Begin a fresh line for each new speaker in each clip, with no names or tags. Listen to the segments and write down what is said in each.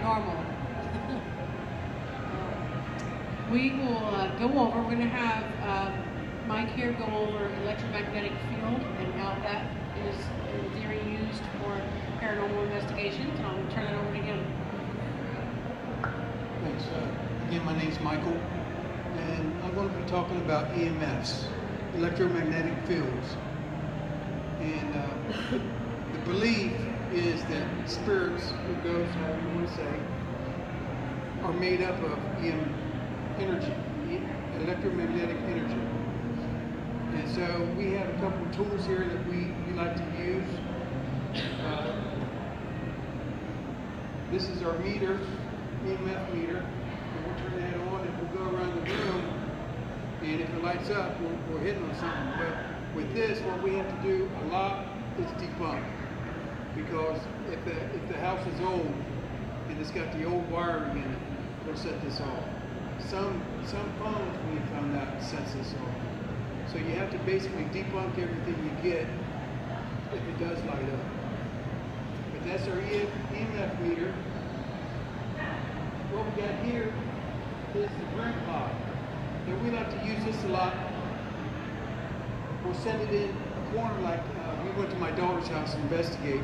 paranormal. We will go over, we're going to have Mike here go over electromagnetic field and how that is in theory used for paranormal investigations. And I'll turn it over to him.
Thanks. Again, my name's Michael, and I'm going to be talking about EMFs, electromagnetic fields. And the belief is that spirits, or ghosts, however you want to say, are made up of energy, electromagnetic energy. And so we have a couple of tools here that we like to use. This is our meter, EMF meter. And we'll turn that on and we'll go around the room. And if it lights up, we're hitting on something. But with this, what we have to do a lot is debunk. Because if the house is old and it's got the old wiring in it, it'll set this off. Some phones we found out sets this off. So you have to basically debunk everything you get if it does light up. But that's our EMF meter. What we got here is the brink block. And we like to use this a lot. We'll send it in a corner like we went to my daughter's house to investigate.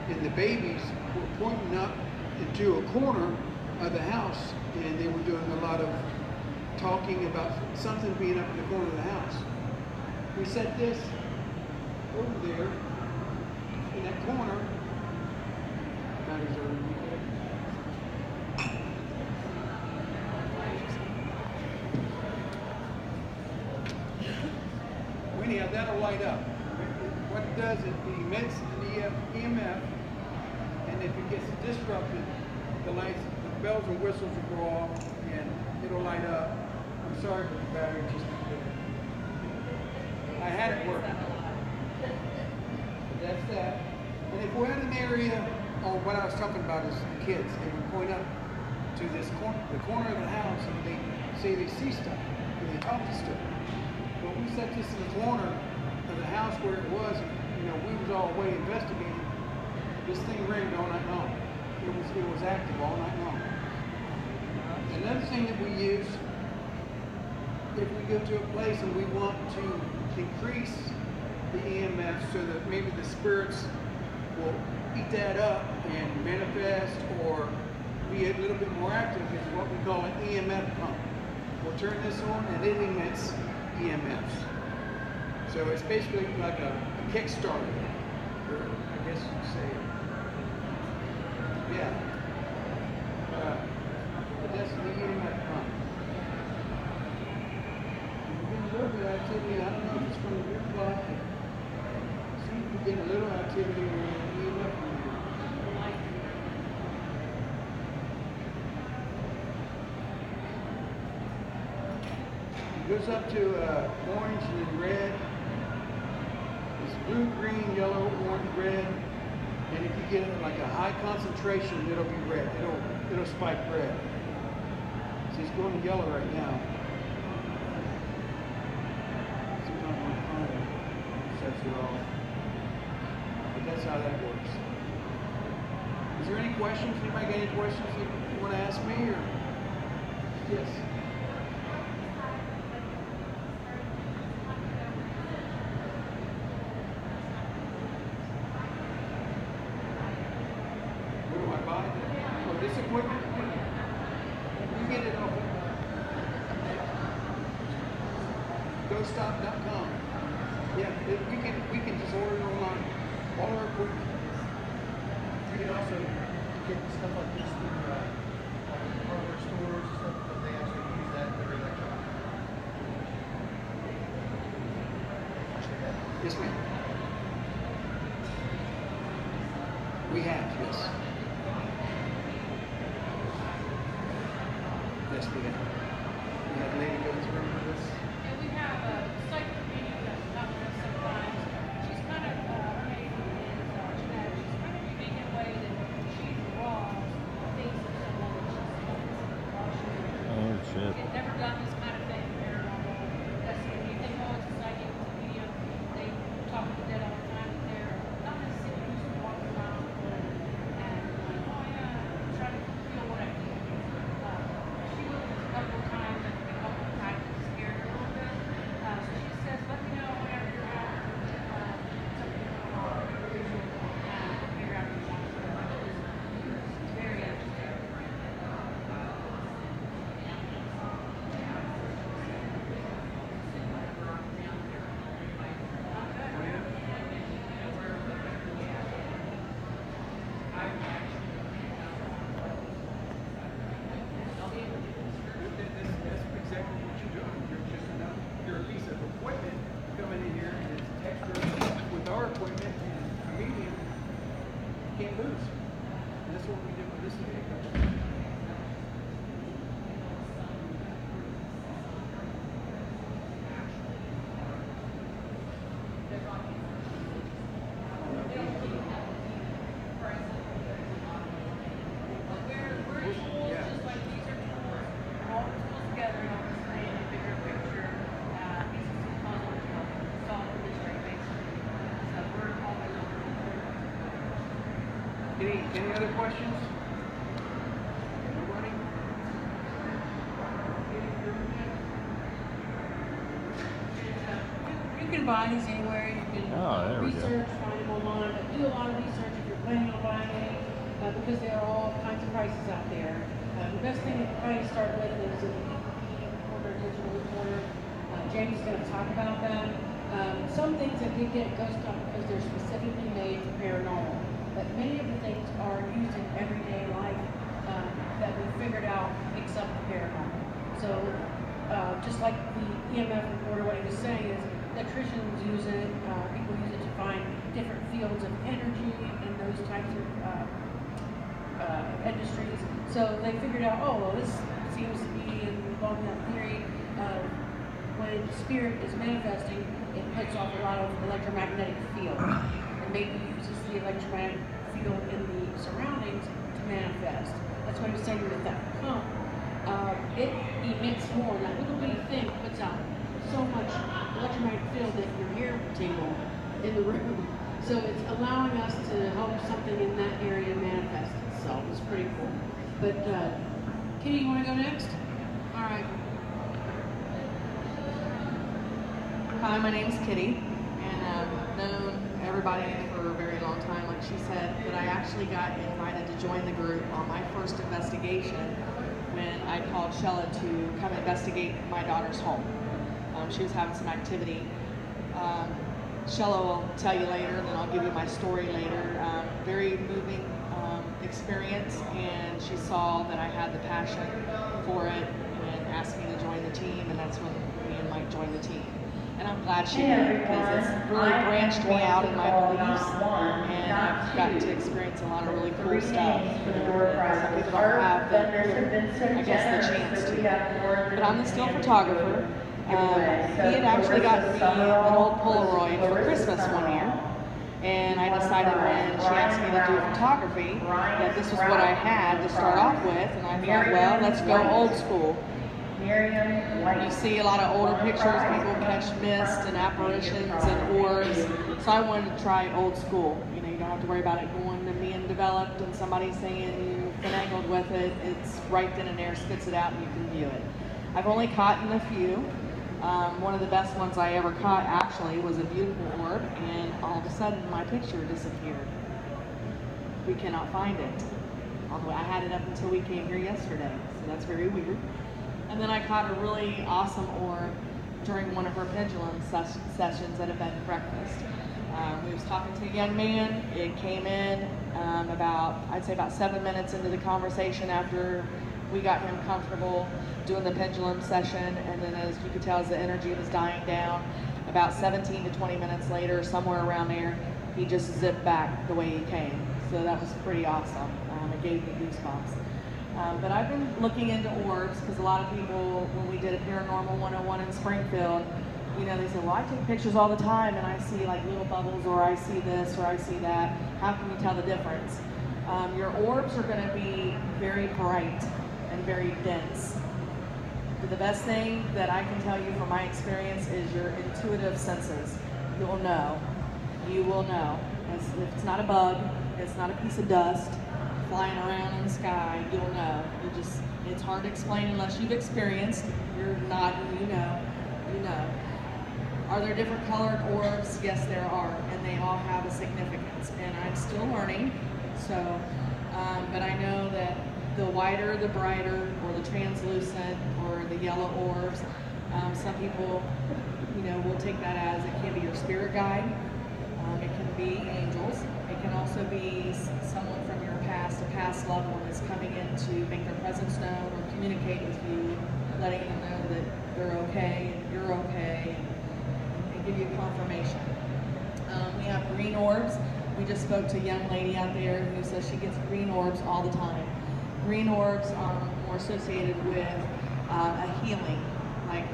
And the babies were pointing up into a corner of the house, and they were doing a lot of talking about something being up in the corner of the house. We set this over there in that corner. Batteries are in there. Anyhow, that'll light up. What it does is it emits the EMF, and if it gets disrupted, the lights, the bells and whistles will go off, and it'll light up. I'm sorry for the battery, just I had it working. But that's that. And if we're in an area, or what I was talking about is the kids, they would point up to this corner, the corner of the house, and they say they see stuff, and they talk to stuff. But we set this in the corner of the house where it was, and, we was all away investigating. This thing ringed all night long. It was active all night long. Another thing that we use, if we go to a place and we want to increase the EMF so that maybe the spirits will eat that up and manifest or be a little bit more active, is what we call an EMF pump. We'll turn this on and it emits EMFs. So it's basically like a Kickstarter, or I guess you'd say. Yeah. But that's the EMF pump. We're getting a little bit of activity. I don't know if it's from the rear clock. Seems to be getting a little activity on the EMF pump. It goes up to orange and then red. It's blue, green, yellow, orange, red. And if you get it like a high concentration, it'll be red. It'll spike red. See, it's going yellow right now. Sometimes my phone sets it off. But that's how that works. Is there any questions? Anybody got any questions you want to ask me? Or yes. This equipment, you get it off GoStop.com. Yeah, we can just order it online. All our equipment.
You can also get stuff like this through hardware stores and stuff, but they actually use that in their electronics.
Yes, ma'am. We have, yes. Yes, we have. We had a lady go through with us.
And we have a psychic medium that's not with us sometimes. She's kind of, her name is Jeanette. She's kind of unique in a way that she draws things of someone that she's
Oh, shit.
She had never done this kind of thing paranormal. That's when you think, oh, it's a psychic, it's a medium. They talk to the dead all the time, but they're not necessarily used to walk around and like, oh yeah, I'm trying to feel
questions? Nobody?
You can buy these anywhere. You can
There we go.
research, find them online, but do a lot of research if you're planning on buying any, because there are all kinds of prices out there. The best thing to probably start with is an e-recorder, digital recorder. James is going to talk about that. Some things that did get ghost stock because they're specifically made for paranormal, but many of the things are used in everyday life that we figured out picks up the paranormal. So just like the EMF recorder, what he was saying is electricians use it, people use it to find different fields of energy and those types of industries. So they figured out, oh, well, this seems to be along that theory of when spirit is manifesting, it puts off a lot of electromagnetic field and maybe uses the electromagnetic field in the surroundings to manifest. That's what he was saying with that pump. It emits more. That little bitty thing puts out so much electromagnetic field that your hair will tingle in the room. So it's allowing us to help something in that area manifest itself. It's pretty cool. But Kitty, you want to go next? All right.
Hi, my name's Kitty, and I've known everybody for a very long time, like she said, but I actually got invited to join the group on my first investigation when I called Shella to come investigate my daughter's home. She was having some activity. Shella will tell you later, and then I'll give you my story later. Very moving experience, and she saw that I had the passion for it and asked me to join the team, and that's when me and Mike joined the team. And I'm glad she did, because it's really branched me out in my beliefs, and I've gotten to experience a lot of really cool stuff. Some people don't have I guess, the chance to. But I'm the still photographer. He had actually gotten me an old Polaroid for Christmas one year, and I decided when she asked me to do photography that this was what I had to start off with, and I thought, well, let's go old school. You see a lot of older pictures, people catch mist and apparitions and orbs, so I wanted to try old school. You know, you don't have to worry about it going to being developed and somebody saying you finagled with it. It's right then and there, spits it out, and you can view it. I've only caught in a few. One of the best ones I ever caught actually was a beautiful orb, and all of a sudden my picture disappeared. We cannot find it. Although I had it up until we came here yesterday, so that's very weird. And then I caught a really awesome orb during one of her pendulum sessions at a bed and breakfast. We was talking to a young man. It came in I'd say about 7 minutes into the conversation after we got him comfortable doing the pendulum session, and then as you could tell, as the energy was dying down, about 17 to 20 minutes later, somewhere around there, he just zipped back the way he came. So that was pretty awesome. It gave me goosebumps. But I've been looking into orbs because a lot of people, when we did a Paranormal 101 in Springfield, you know, they say, well, I take pictures all the time and I see like little bubbles, or I see this, or I see that. How can you tell the difference? Your orbs are going to be very bright and very dense. But the best thing that I can tell you from my experience is your intuitive senses. You'll know. You will know. If it's not a bug, it's not a piece of dust flying around in the sky, you'll know. It's hard to explain unless you've experienced. You're nodding, you know. Are there different colored orbs? Yes, there are, and they all have a significance. And I'm still learning, so, but I know that the whiter, the brighter, or the translucent, or the yellow orbs, some people, you know, will take that as it can be your spirit guide. It can be angels. It can also be someone from your past, a past loved one is coming in to make their presence known or communicate with you, letting you know that they're okay and you're okay, and give you confirmation. We have green orbs. We just spoke to a young lady out there who says she gets green orbs all the time. Green orbs are more associated with a healing,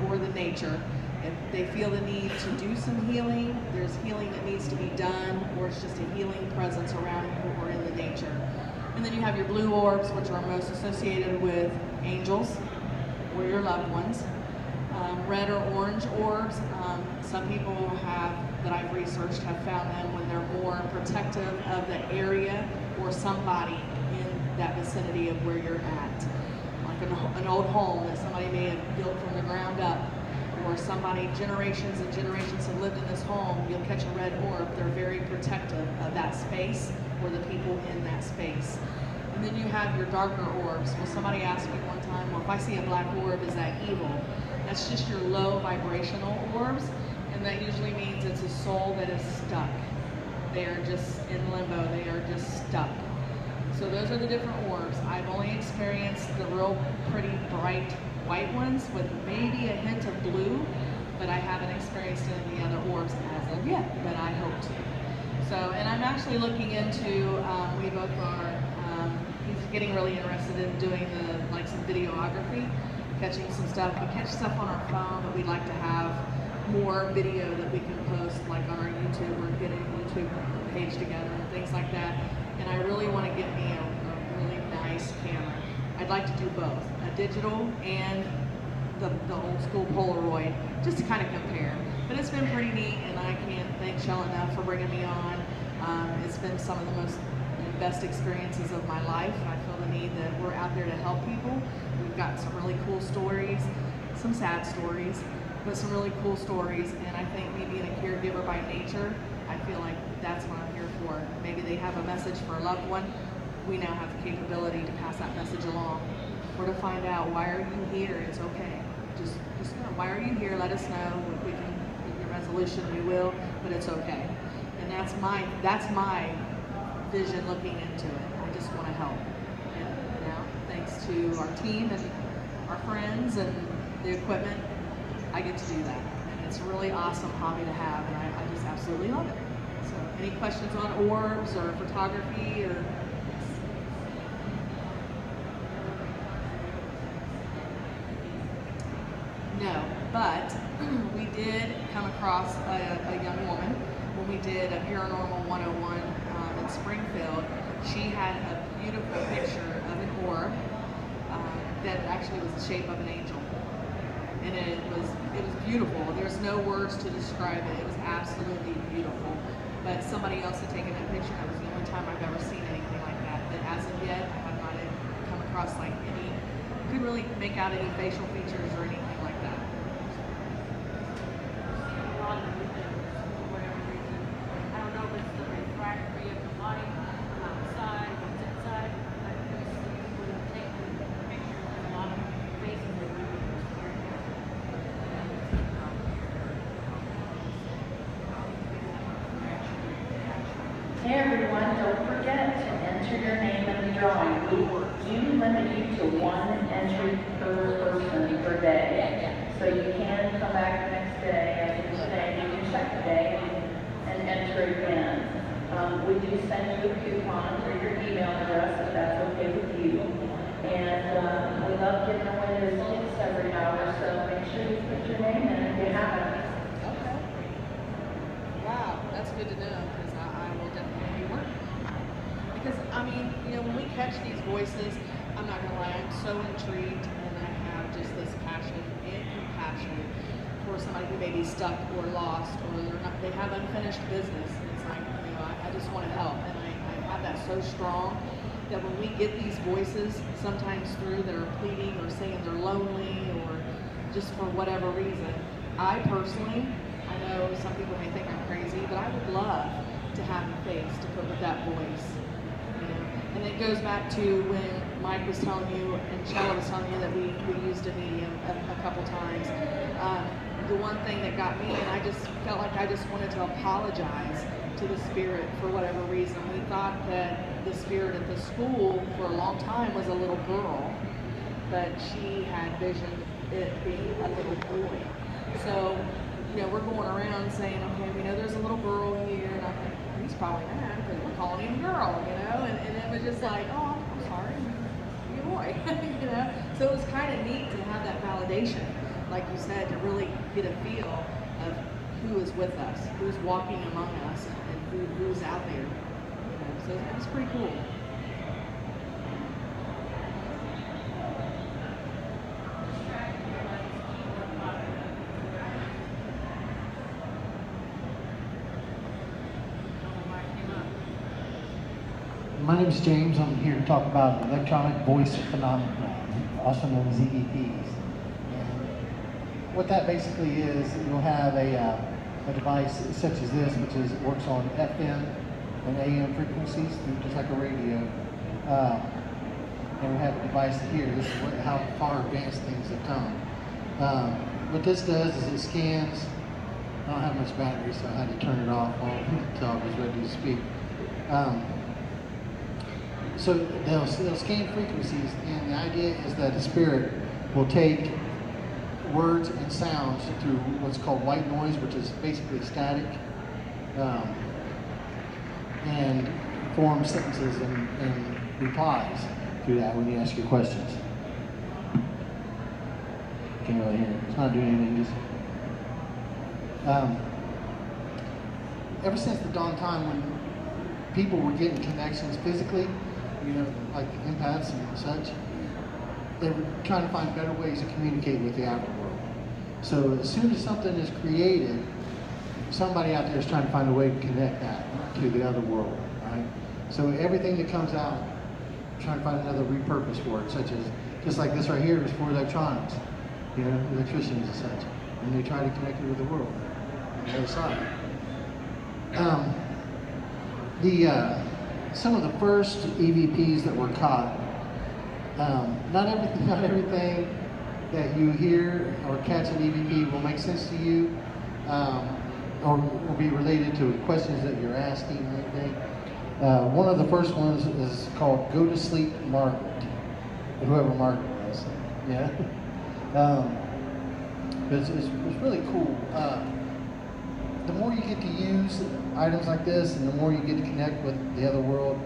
or the nature. If they feel the need to do some healing, there's healing that needs to be done, or it's just a healing presence around you or in the nature. And then you have your blue orbs, which are most associated with angels or your loved ones. Red or orange orbs, some people that I've researched have found them when they're more protective of the area or somebody in that vicinity of where you're at. Like an old home that somebody may have built from the ground up, or somebody generations and generations have lived in this home, you'll catch a red orb. They're very protective of that space or the people in that space. And then you have your darker orbs. Well, somebody asked me one time, well, if I see a black orb, is that evil? That's just your low vibrational orbs, and that usually means it's a soul that is stuck. They are just in limbo. They are just stuck. So those are the different orbs. I've only experienced the real pretty bright white ones with maybe a hint of blue, but I haven't experienced any of the other orbs as of yet, but I hope to. So, and I'm actually looking into, we both are, he's getting really interested in doing some videography, catching some stuff. We catch stuff on our phone, but we'd like to have more video that we can post like on our YouTube or get a YouTube page together and things like that. And I really want to get me a really nice camera. I'd like to do both, a digital and the old school Polaroid, just to kind of compare. But it's been pretty neat, and I can't thank Shell enough for bringing me on. It's been some of the most best experiences of my life. I feel the need that we're out there to help people. We've got some really cool stories, some sad stories, but some really cool stories. And I think me being a caregiver by nature, I feel like that's what I'm here for. Maybe they have a message for a loved one. We now have the capability to pass that message along, or to find out, why are you here? It's okay. Just know, why are you here? Let us know. If we can give you a resolution, we will, but it's okay. And that's my vision looking into it. I just want to help. And now, thanks to our team and our friends and the equipment, I get to do that. And it's a really awesome hobby to have, and I just absolutely love it. So, any questions on orbs or photography or? No, but we did come across a young woman when we did a Paranormal 101 in Springfield. She had a beautiful picture of an orb that actually was the shape of an angel. And it was beautiful. There's no words to describe it. It was absolutely beautiful. But somebody else had taken that picture, and it was the only time I've ever seen anything like that. But as of yet, I have not come across couldn't really make out any facial features or anything like that.
A lot of things, for whatever reason. I don't know if it's the refractory of the light from outside, what's inside. But when you take the pictures, there's a lot of faces that we can
Hey everyone, don't forget to enter your name in the drawing. We do limit you to one entry per person per day. So you can come back the next day, as you say, you can check the day and enter again. We do send you a coupon for your email address if that's okay with you. And we love giving away those tickets every hour, so make sure you put your name in if you haven't.
Okay. Wow, that's good to know, because I will definitely be working. Because, I mean, when we catch these voices, I'm not going to lie, I'm so intrigued, and I have just this passion and compassion for somebody who may be stuck or lost, or they have unfinished business. And it's like, I just want to help, and I have that so strong that when we get these voices, sometimes through that are pleading or saying they're lonely or just for whatever reason, I personally, I know some people may think I'm crazy, but I would love to have a face to put with that voice. And it goes back to when Mike was telling you and Shella was telling you that we used a medium a couple times. The one thing that got me, and I just felt like I just wanted to apologize to the spirit for whatever reason. We thought that the spirit at the school for a long time was a little girl, but she had visioned it being a little boy. So, we're going around saying, okay, we know there's a little girl here, and I'm like, he's probably mad because we're calling him girl, and it was just like, oh, I'm sorry, be a boy, So it was kind of neat to have that validation, like you said, to really get a feel of who is with us, who's walking among us, and who's out there, So it was pretty cool.
My name is James. I'm here to talk about electronic voice phenomena, also known as EVPs. And what that basically is, you'll have a device such as this, which works on FM and AM frequencies, just like a radio. And we have a device here. This is how far advanced things have come. What this does is it scans. I don't have much battery, so I had to turn it off until I was ready to speak. So they'll scan frequencies, and the idea is that the spirit will take words and sounds through what's called white noise, which is basically static, and form sentences and replies through that when you ask your questions. Can't really hear it. It's not doing anything. Just ever since the dawn time when people were getting connections physically, like empaths and such, they were trying to find better ways to communicate with the outer world. So as soon as something is created, somebody out there is trying to find a way to connect that to the other world, right? So everything that comes out, trying to find another repurpose for it, such as, just like this right here is for electronics, electricians and such, and they try to connect it with the world on the other side. Some of the first EVPs that were caught, not everything that you hear or catch an EVP will make sense to you, or will be related to questions that you're asking or anything. One of the first ones is called "Go to Sleep, Margaret," whoever Margaret was. Yeah. It's really cool. The more you get to use items like this, and the more you get to connect with the other world,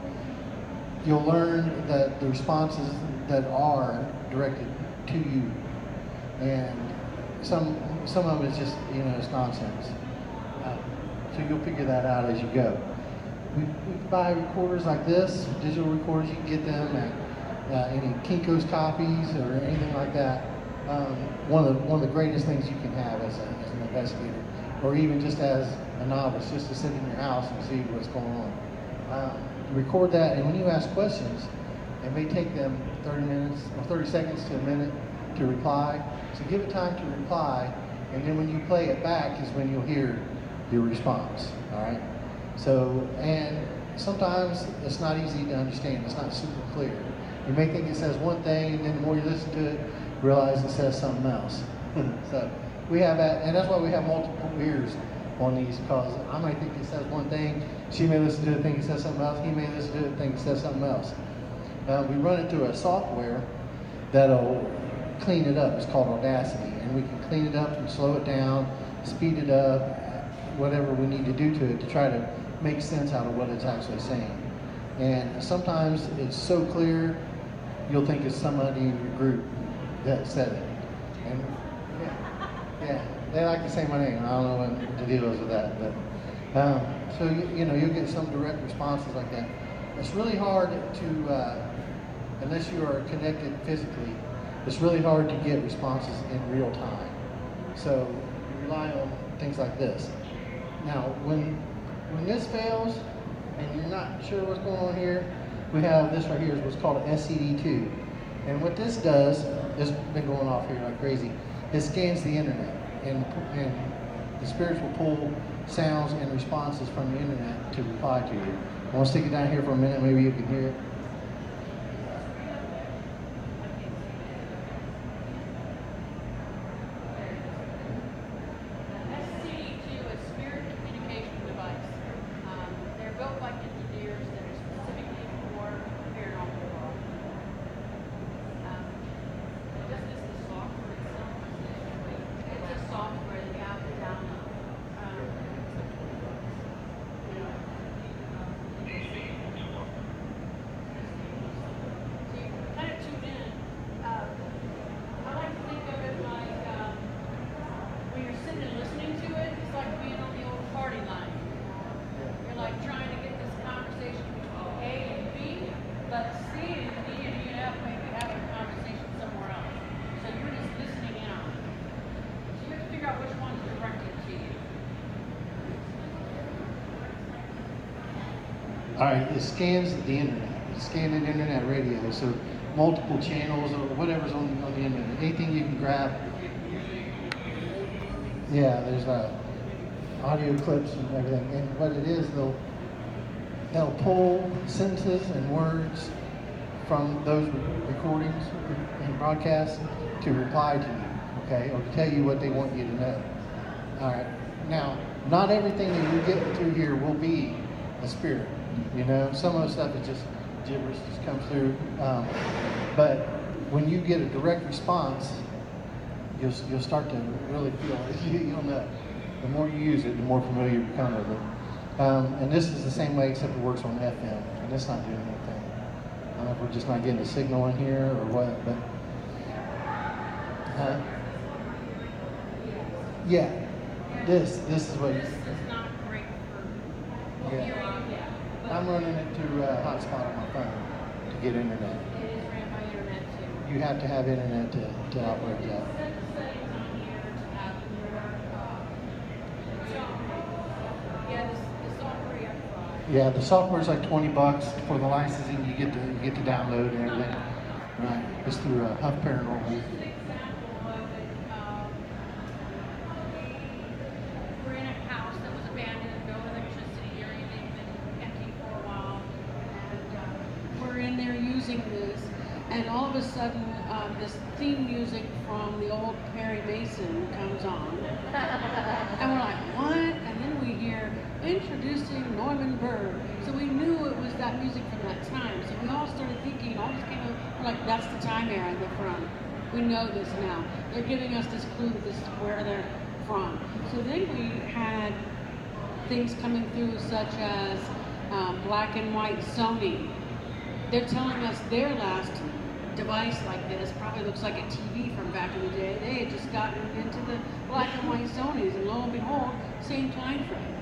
you'll learn that the responses that are directed to you, and some of it is just it's nonsense. So you'll figure that out as you go. We buy recorders like this, digital recorders. You can get them at any Kinko's copies or anything like that. One of the greatest things you can have as an investigator, or even just as a novice, just to sit in your house and see what's going on. Record that, and when you ask questions, it may take them 30 minutes or 30 seconds to a minute to reply. So give it time to reply, and then when you play it back is when you'll hear your response. All right. So, and sometimes it's not easy to understand. It's not super clear. You may think it says one thing, and then the more you listen to it, realize it says something else. So we have that, and that's why we have multiple ears on these, because I might think it says one thing, she may listen to it, think it says something else, he may listen to it, think it says something else. We run it through a software that'll clean it up. It's called Audacity, and we can clean it up and slow it down, speed it up, whatever we need to do to it to try to make sense out of what it's actually saying. And sometimes it's so clear, you'll think it's somebody in your group that said it. And yeah, they like to say my name. I don't know what the deal is with that, but so you'll get some direct responses like that. It's really hard to, unless you are connected physically, it's really hard to get responses in real time. So you rely on things like this. Now, when this fails and you're not sure what's going on here, we have this right here is what's called an SCD2. And what this does, it's been going off here like crazy, it scans the internet, and the spirits will pull sounds and responses from the internet to reply to you. I want to stick it down here for a minute, maybe you can hear it. All right, it scans the internet. scanning internet radio. So multiple channels or whatever's on the internet. Anything you can grab. Yeah, there's audio clips and everything. And what it is, they'll pull sentences and words from those recordings and broadcasts to reply to you, okay, or to tell you what they want you to know. All right. Now, not everything that you get through here will be a spirit. You know, some of the stuff is just gibberish, just comes through. But when you get a direct response, you'll start to really feel it. You'll know. The more you use it, the more familiar you become with it. And this is the same way, except it works on FM, and it's not doing anything. I don't know if we're just not getting a signal in here or what, but yeah, this is what.
This is not great for
Yeah.
hearing.
I'm running it through a hotspot on my phone to get internet.
It is ran by internet too.
You have to have internet to operate that.
Set the settings on here to have more. Yeah, the software you have to buy.
Yeah, the software's like $20 for the licensing. You get to download and everything. Right, it's through Huff Paranormal.
Just an example of it. We're in a house that was abandoned, no electricity or anything, been empty for a while, and we're in there using this, and all of a sudden, this theme music from the old Perry Mason comes on, and we're like, what? And then we hear introducing Norman Burr. So we knew it was that music from that time. So we all started thinking, all this came up, we're like, that's the time era they're from. We know this now. They're giving us this clue that this is where they're from. So then we had things coming through such as black and white Sony. They're telling us their last device like this probably looks like a TV from back in the day. They had just gotten into the black and white Sonys, and lo and behold, same time frame.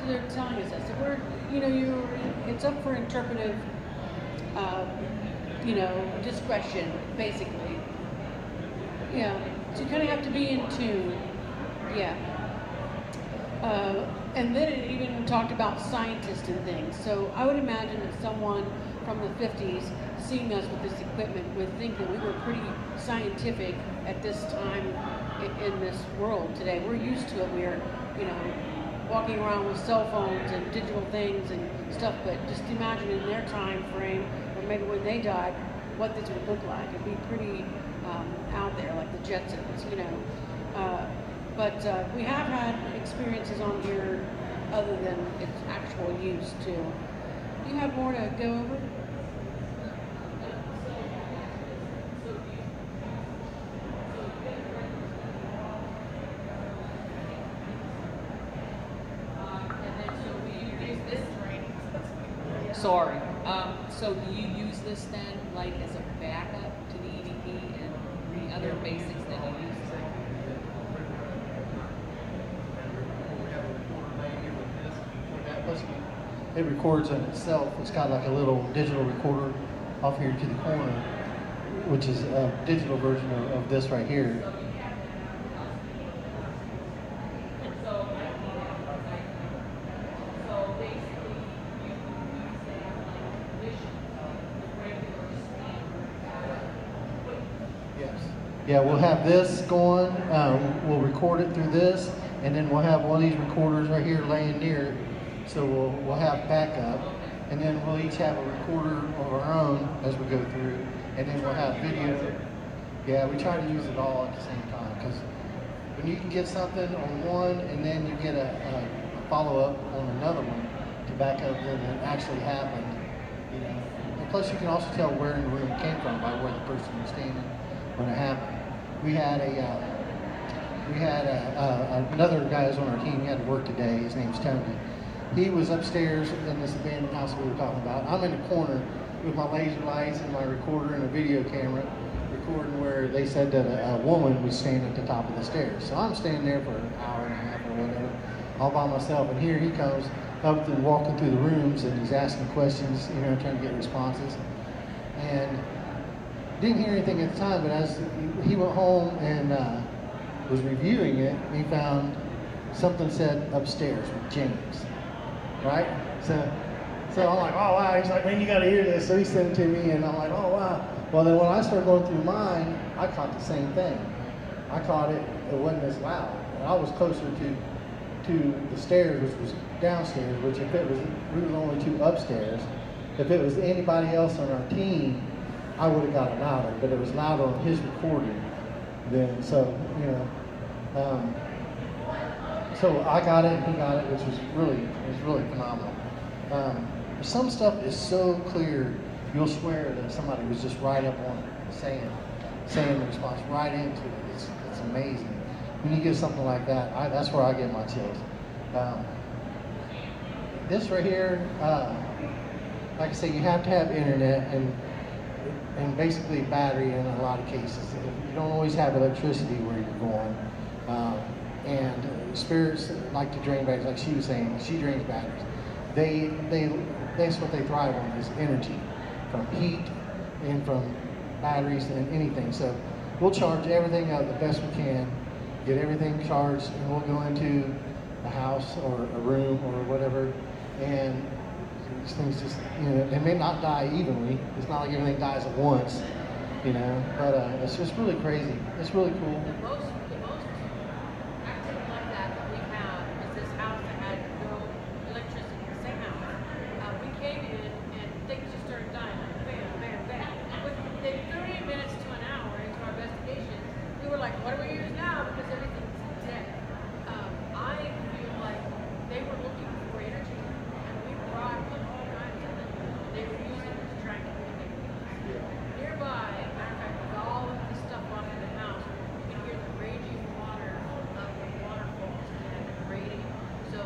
So they're telling us that. So we're, it's up for interpretive, discretion, basically. Yeah. So you kind of have to be in tune. Yeah. And then it even talked about scientists and things. So I would imagine that someone from the 50s seeing us with this equipment would think that we were pretty scientific at this time in this world today. We're used to it. We're, walking around with cell phones and digital things and stuff, but just imagine in their time frame, or maybe when they died, what this would look like. It'd be pretty out there, like the Jetsons, But we have had experiences on here other than its actual use too. Do you have more to go over?
Sorry. So do you use this then, like as a backup to the EVP and the other basics that you use?
It records on itself. It's got like a little digital recorder off here to the corner, which is a digital version of this right here. Yeah, we'll have this going, we'll record it through this, and then we'll have one of these recorders right here laying near it. So we'll have backup, and then we'll each have a recorder of our own as we go through, and then we'll have video. Yeah, we try to use it all at the same time, because when you can get something on one, and then you get a follow-up on another one to back up that it actually happened, And plus you can also tell where in the room it came from by where the person was standing when it happened. We had another guy who's on our team. He had to work today. His name's Tony. He was upstairs in this abandoned house that we were talking about. I'm in the corner with my laser lights and my recorder and a video camera, recording where they said that a woman was standing at the top of the stairs. So I'm standing there for an hour and a half or whatever, all by myself. And here he comes up and walking through the rooms, and he's asking questions, trying to get responses. And didn't hear anything at the time, but as he went home and was reviewing it, he found something said upstairs with James, right? So So I'm like, oh wow. He's like, man, you got to hear this. So he sent it to me, and I'm like, oh wow. Well, then when I started going through mine, I caught the same thing. I caught it. It wasn't as loud. And I was closer to the stairs, which was downstairs. Which if it was, we were only two upstairs. If it was anybody else on our team, I would have got it louder. But it was louder on his recording. Then so so I got it, and he got it, which was really phenomenal. Some stuff is so clear, you'll swear that somebody was just right up on it, saying the response right into it. It's amazing. When you get something like that, that's where I get my chills. This right here, like I say, you have to have internet and basically battery in a lot of cases. You don't always have electricity where you're going. And spirits like to drain batteries, like she was saying, she drains batteries. That's what they thrive on, is energy from heat and from batteries and anything. So we'll charge everything up the best we can, get everything charged, and we'll go into a house or a room or whatever, and these things just, they may not die evenly. It's not like everything dies at once, but it's just really crazy. It's really cool.
The most active like that we have is this house that had no electricity, the same house. We came in and things just started dying, like bam, bam, bam. Within 30 minutes to an hour into our investigation, we were like, what do we use now? Because everything's dead. I feel like they were looking for energy, and we brought all kinds of it. They were using it to try and get everything. Nearby, matter of fact, with all of the stuff off in the house, you can hear the raging water of the waterfalls and the grating. So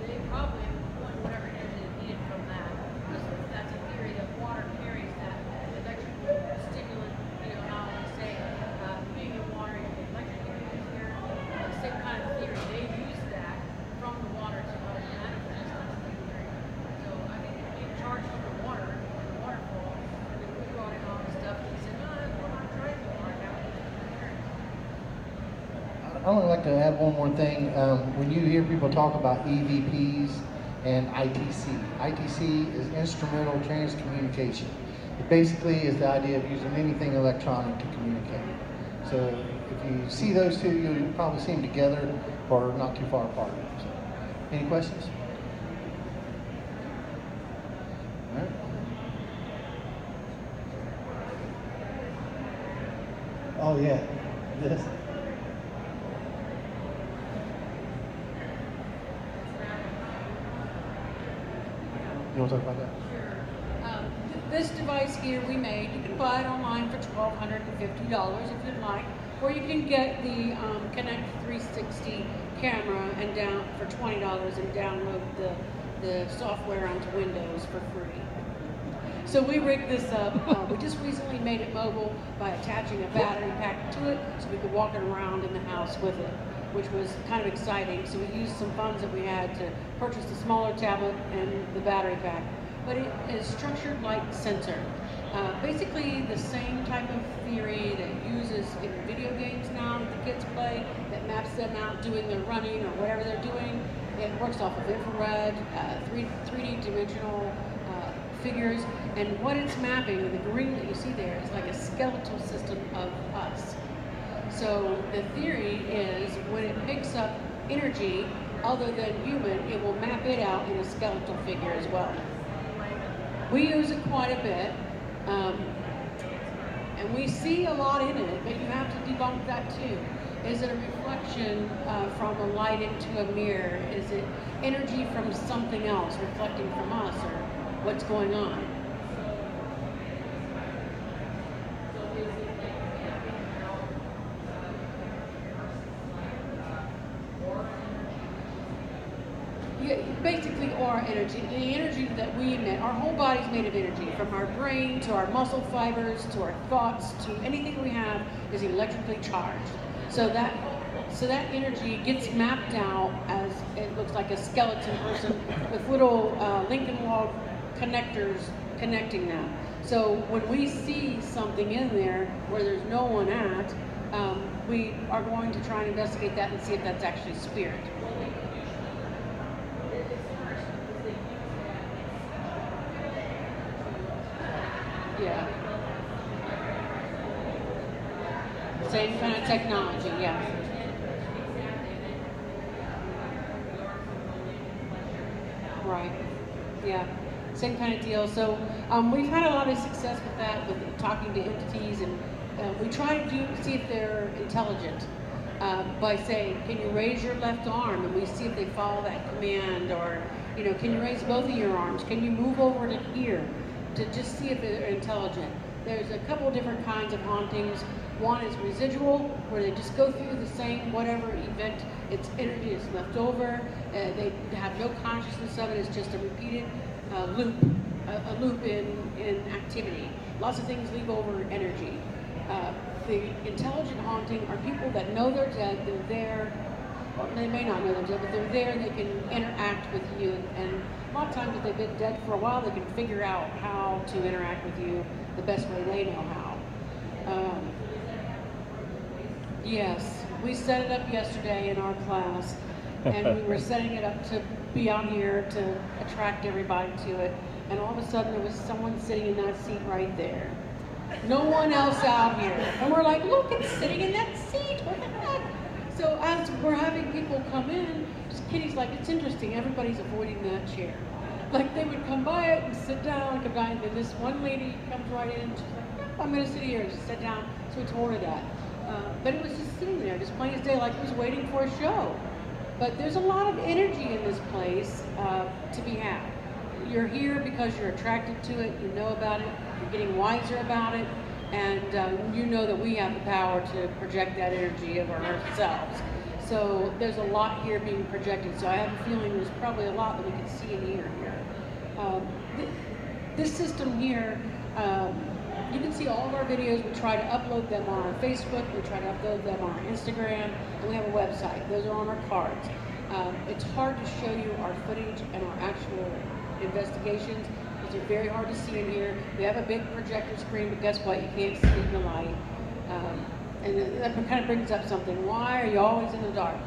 they probably won whatever energy they needed from that. Because that's a theory that water carries that electrical stimulant, how they say, being in water, you get electric here. Same kind of theory. They use that from the water to help manifest. That's the theory. So I think being charged from the water and the waterfall, and then we brought in all the stuff and he said, no, we're not trying to water now.
I would like to add one more thing. When you hear people talk about EVPs and ITC, ITC is instrumental transcommunication. It basically is the idea of using anything electronic to communicate. So if you see those two, you'll probably see them together or not too far apart. So, any questions? All right. Oh yeah, this. You want to talk about that?
This device here we made, you can buy it online for $1,250 if you'd like, or you can get the Connect 360 camera and down for $20 and download the software onto Windows for free. So we rigged this up. We just recently made it mobile by attaching a battery pack to it so we could walk it around in the house with it, which was kind of exciting. So we used some funds that we had to purchase the smaller tablet and the battery pack. But it is structured like sensor. Basically the same type of theory that uses in video games now that the kids play, that maps them out doing their running or whatever they're doing. It works off of infrared, 3D dimensional figures, and what it's mapping, the green that you see there, is like a skeletal system of us. So the theory is when it picks up energy other than human, it will map it out in a skeletal figure as well. We use it quite a bit, and we see a lot in it, but you have to debunk that too. Is it a reflection from a light into a mirror? Is it energy from something else reflecting from us, or what's going on? Basically aura energy, the energy that we emit. Our whole body's made of energy, from our brain to our muscle fibers to our thoughts to anything we have is electrically charged. So that energy gets mapped out as it looks like a skeleton person with little Lincoln log connectors connecting them. So when we see something in there where there's no one at, we are going to try and investigate that and see if that's actually spirit. Yeah. Same kind of technology, yeah. Right. Yeah. Same kind of deal. So we've had a lot of success with that, with talking to entities, and we try to see if they're intelligent by saying, "Can you raise your left arm?" And we see if they follow that command, or can you raise both of your arms? Can you move over to here? To just see if they're intelligent. There's a couple of different kinds of hauntings. One is residual, where they just go through the same whatever event, its energy is left over. They have no consciousness of it. It's just a repeated loop, a loop in activity. Lots of things leave over energy. The intelligent haunting are people that know they're dead. They're there. Or they may not know they're dead, but they're there and they can interact with you. And a lot of times, if they've been dead for a while, they can figure out how to interact with you the best way they know how. Yes, we set it up yesterday in our class, and we were setting it up to be out here to attract everybody to it. And all of a sudden, there was someone sitting in that seat right there. No one else out here. And we're like, look, it's sitting in that seat. What the heck? So as we're having people come in, Kitty's like, it's interesting, everybody's avoiding that chair. Like they would come by it and sit down, come by, and then this one lady comes right in, and she's like, nope, I'm gonna sit here, just sit down. So we told her that. But it was just sitting there, just plain as day, like it was waiting for a show. But there's a lot of energy in this place to be had. You're here because you're attracted to it, you know about it, you're getting wiser about it, and you know that we have the power to project that energy of ourselves. So there's a lot here being projected. So I have a feeling there's probably a lot that we can see and hear here. This system here, you can see all of our videos. We try to upload them on our Facebook. We try to upload them on our Instagram. And we have a website. Those are on our cards. It's hard to show you our footage and our actual investigations because they're very hard to see in here. We have a big projector screen, but guess what? You can't see the light. And that kind of brings up something. Why are you always in the dark?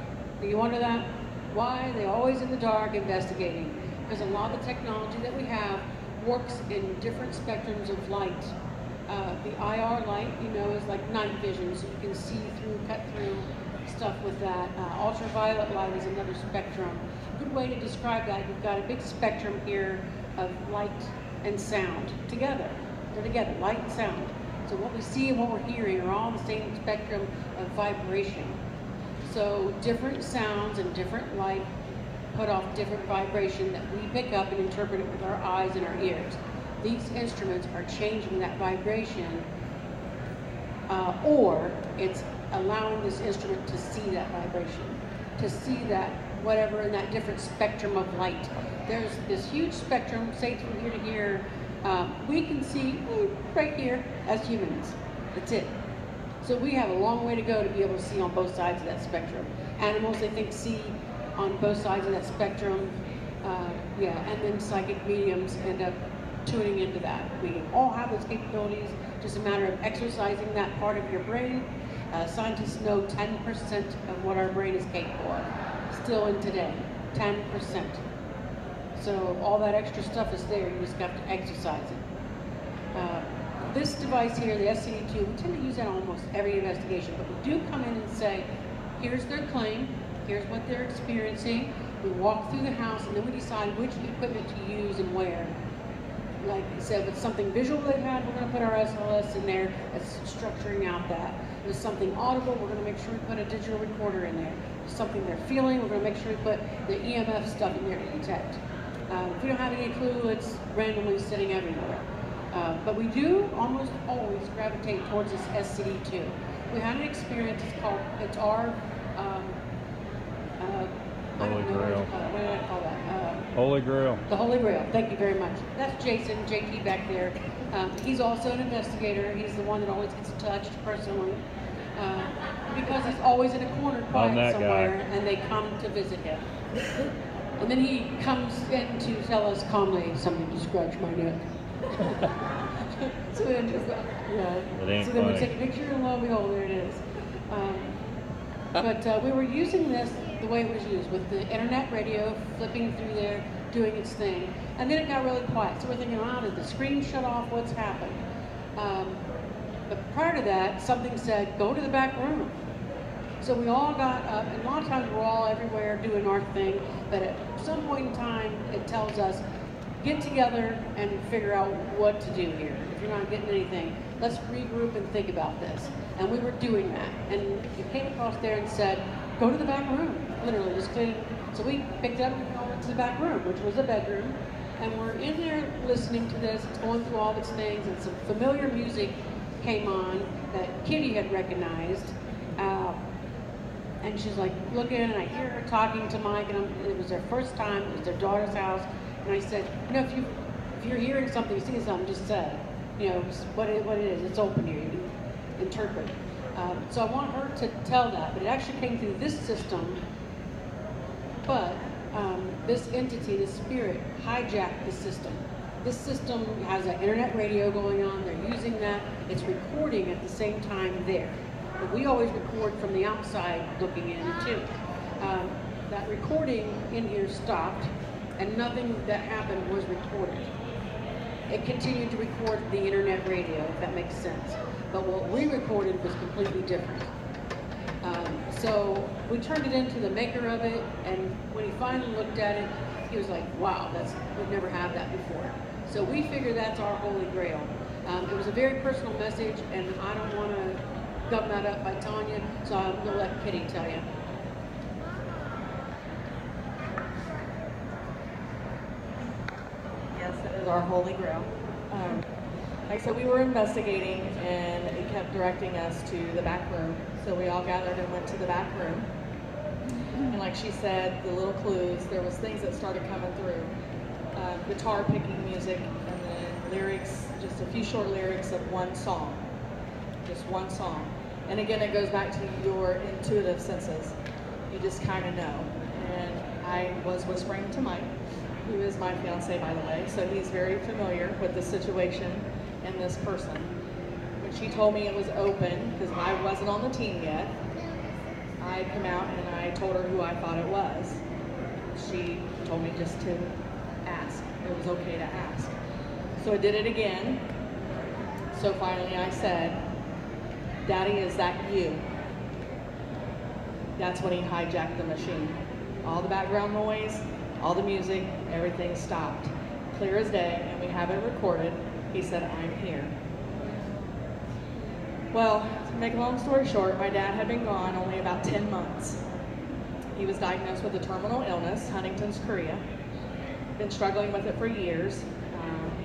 Do you wonder that? Why are they always in the dark investigating? Because a lot of the technology that we have works in different spectrums of light. The IR light, is like night vision, so you can see through, cut through stuff with that. Ultraviolet light is another spectrum. A good way to describe that, you've got a big spectrum here of light and sound together. They're together, light and sound. So what we see and what we're hearing are all the same spectrum of vibration. So different sounds and different light put off different vibration that we pick up and interpret it with our eyes and our ears. These instruments are changing that vibration, or it's allowing this instrument to see that vibration, to see that whatever in that different spectrum of light. There's this huge spectrum, say from here to here. We can see right here as humans. That's it. So we have a long way to go to be able to see on both sides of that spectrum. Animals, they think, see on both sides of that spectrum. And then psychic mediums end up tuning into that. We all have those capabilities, just a matter of exercising that part of your brain. Scientists know 10% of what our brain is capable of, still in today, 10%. So all that extra stuff is there, you just have to exercise it. This device here, the SCD2, we tend to use that on almost every investigation, but we do come in and say, here's their claim, here's what they're experiencing. We walk through the house and then we decide which equipment to use and where. Like I said, if it's something visual they've had, we're going to put our SLS in there that's structuring out that. If it's something audible, we're going to make sure we put a digital recorder in there. If it's something they're feeling, we're going to make sure we put the EMF stuff in there to detect. If we don't have any clue, it's randomly sitting everywhere. But we do almost always gravitate towards this SCD2. We had an experience, it's our,
Holy Grail.
What did I call that?
Holy Grail.
The Holy Grail, thank you very much. That's Jason, JT back there. He's also an investigator. He's the one that always gets touched personally. Because he's always in a corner quiet somewhere, and they come to visit him. And then he comes in to tell us calmly, something to scratch my neck. So then, so then we take a picture, and lo and behold, there it is. But we were using this the way it was used, with the internet radio flipping through there, doing its thing. And then it got really quiet. So we're thinking, wow, did the screen shut off? What's happened? But prior to that, something said, go to the back room. So we all got up, and a lot of times we're all everywhere doing our thing, but at some point in time, it tells us, get together and figure out what to do here. If you're not getting anything, let's regroup and think about this. And we were doing that. And it came across there and said, go to the back room, literally, just clean. So we picked up and we all went to the back room, which was a bedroom. And we're in there listening to this, it's going through all of its things, and some familiar music came on that Kitty had recognized. And she's like looking, and I hear her talking to Mike, and it was their first time, it was their daughter's house. And I said, you know, if you're hearing something, seeing something, just say, you know, what it is. It's open here. You can interpret. So I want her to tell that, but it actually came through this system. But this entity, this spirit, hijacked the system. This system has an internet radio going on. They're using that. It's recording at the same time there. But we always record from the outside looking in too. That recording in here stopped, and nothing that happened was recorded. It continued to record the internet radio, if that makes sense. But what we recorded was completely different. So we turned it into the maker of it, and when he finally looked at it, he was like, wow, we've never had that before. So we figure that's our holy grail. It was a very personal message, and I don't want to gum that up by telling you, so I'm going to let Kitty tell you.
Yes, it is our holy grail. Like I said, we were investigating, and it kept directing us to the back room. So we all gathered and went to the back room. And like she said, the little clues, there was things that started coming through. Guitar picking music, and then lyrics, just a few short lyrics of one song. Just one song. And again, it goes back to your intuitive senses. You just kind of know. And I was whispering to Mike, who is my fiance, by the way, so he's very familiar with the situation and this person. When she told me it was open, because I wasn't on the team yet, I come out and I told her who I thought it was. She told me just to ask. It was okay to ask. So I did it again. So finally I said, Daddy, is that you? That's when he hijacked the machine. All the background noise, all the music, everything stopped. Clear as day, and we have it recorded. He said, I'm here. Well, to make a long story short, my dad had been gone only about 10 months. He was diagnosed with a terminal illness, Huntington's chorea. Been struggling with it for years.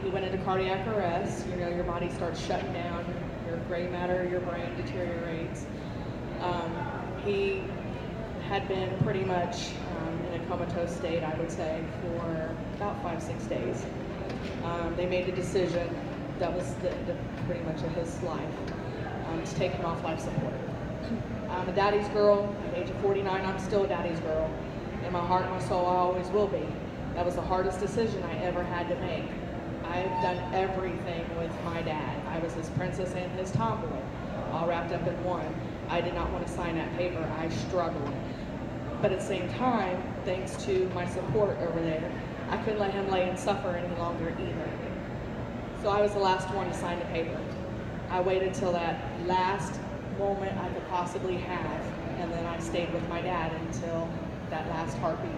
He went into cardiac arrest. You know, your body starts shutting down, your gray matter, your brain deteriorates. He had been pretty much in a comatose state, I would say, for about 5-6 days. They made a decision that was pretty much of his life, to take him off life support. I'm a daddy's girl. At the age of 49, I'm still a daddy's girl. In my heart and my soul, I always will be. That was the hardest decision I ever had to make. I've done everything with my dad. I was his princess and his tomboy, all wrapped up in one. I did not want to sign that paper. I struggled. But at the same time, thanks to my support over there, I couldn't let him lay and suffer any longer either. So I was the last one to sign the paper. I waited till that last moment I could possibly have, and then I stayed with my dad until that last heartbeat.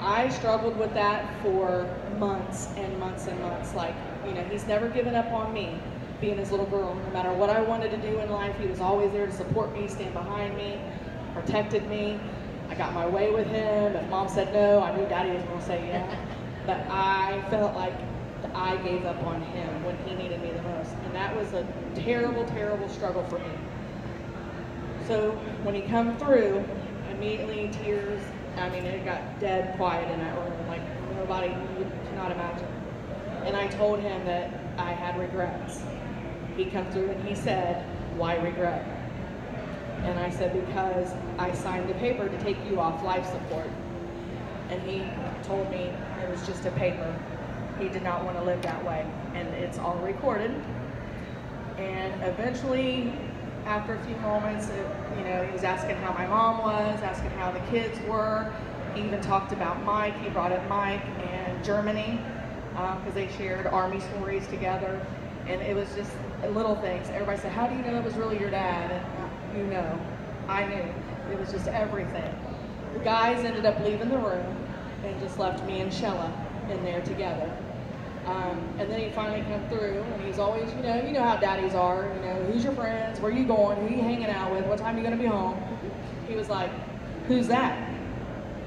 I struggled with that for months and months and months. Like, you know, he's never given up on me, being his little girl. No matter what I wanted to do in life, he was always there to support me, stand behind me, protected me. I got my way with him. If Mom said no, I knew Daddy was going to say yeah. But I felt like I gave up on him when he needed me the most. And that was a terrible, terrible struggle for me. So when he come through, immediately tears, I mean, it got dead quiet in that room, like nobody, you cannot imagine. And I told him that I had regrets. He come through and he said, why regret? And I said, because I signed the paper to take you off life support. And he told me it was just a paper. He did not want to live that way. And it's all recorded. And eventually, after a few moments, you know, he was asking how my mom was, asking how the kids were. He even talked about Mike. He brought up Mike and Germany, because they shared Army stories together. And it was just little things. Everybody said, how do you know it was really your dad? And you know, I knew. It was just everything. The guys ended up leaving the room and just left me and Shella in there together. And then he finally come through, and he's always, you know how daddies are, who's your friends, where you going, who you hanging out with, what time you gonna be home? He was like, who's that?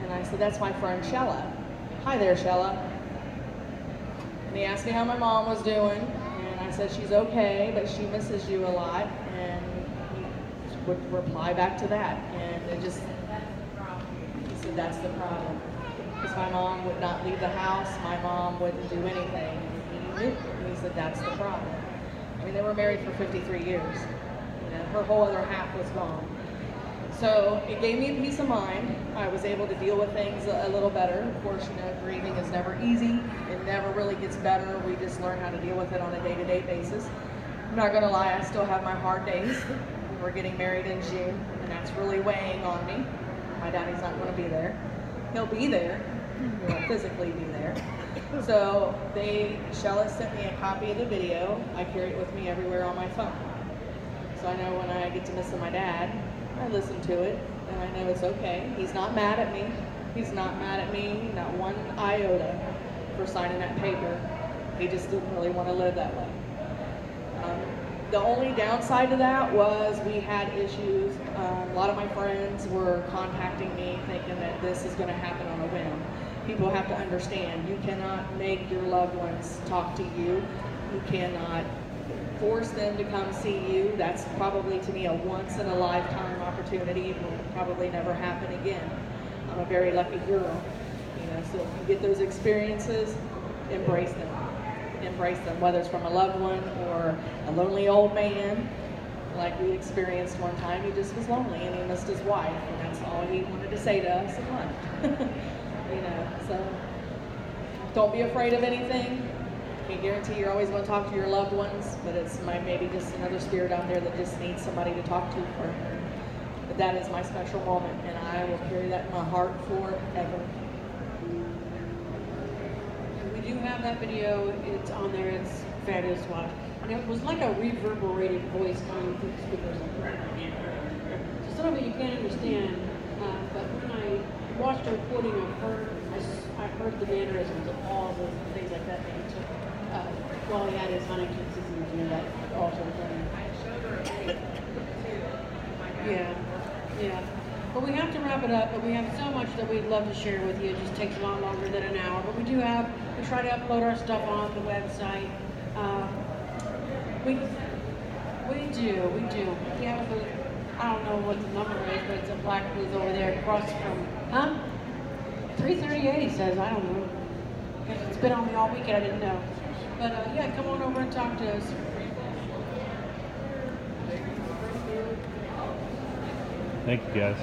And I said, that's my friend Shella. Hi there, Shella. And he asked me how my mom was doing, and I said she's okay, but she misses you a lot, and he would reply back to that, and it just, he said that's the problem. Because my mom would not leave the house, my mom wouldn't do anything. And he knew, and he said that's the problem. I mean, they were married for 53 years. Her whole other half was gone. So it gave me a peace of mind. I was able to deal with things a little better. Of course, grieving is never easy. It never really gets better. We just learn how to deal with it on a day-to-day basis. I'm not gonna lie, I still have my hard days. We're getting married in June, and that's really weighing on me. My daddy's not gonna be there. He'll be there, he won't physically be there. So Shella sent me a copy of the video. I carry it with me everywhere on my phone. So I know when I get to missing my dad, I listen to it, and I know it's okay. He's not mad at me. He's not mad at me, not one iota, for signing that paper. He just didn't really want to live that way. The only downside to that was we had issues. A lot of my friends were contacting me thinking that this is going to happen on a whim. People have to understand, you cannot make your loved ones talk to you. You cannot force them to come see you. That's probably, to me, a once-in-a-lifetime opportunity. It will probably never happen again. I'm a very lucky girl. So if you get those experiences, embrace them. Embrace them, whether it's from a loved one or a lonely old man, like we experienced one time. He just was lonely and he missed his wife, and that's all he wanted to say to us and left. So don't be afraid of anything. I can't guarantee you're always going to talk to your loved ones, but it's maybe just another spirit out there that just needs somebody to talk to for. But that is my special moment, and I will carry that in my heart forever.
We do have that video. It's on there. It's fabulous to watch. And it was like a reverberated voice coming through the speakers. So some of it you can't understand, but when I watched a recording of her, I heard the mannerisms of all the things like that he took while he had his Huntington's disease, that all sort of thing. Yeah. But we have to wrap it up, but we have so much that we'd love to share with you. It just takes a lot longer than an hour. But we try to upload our stuff on the website. We do. Yeah, I don't know what the number is, but it's a black booth over there across from, 338, he says, I don't know. It's been on me all weekend, I didn't know. But yeah, come on over and talk to us.
Thank you, guys.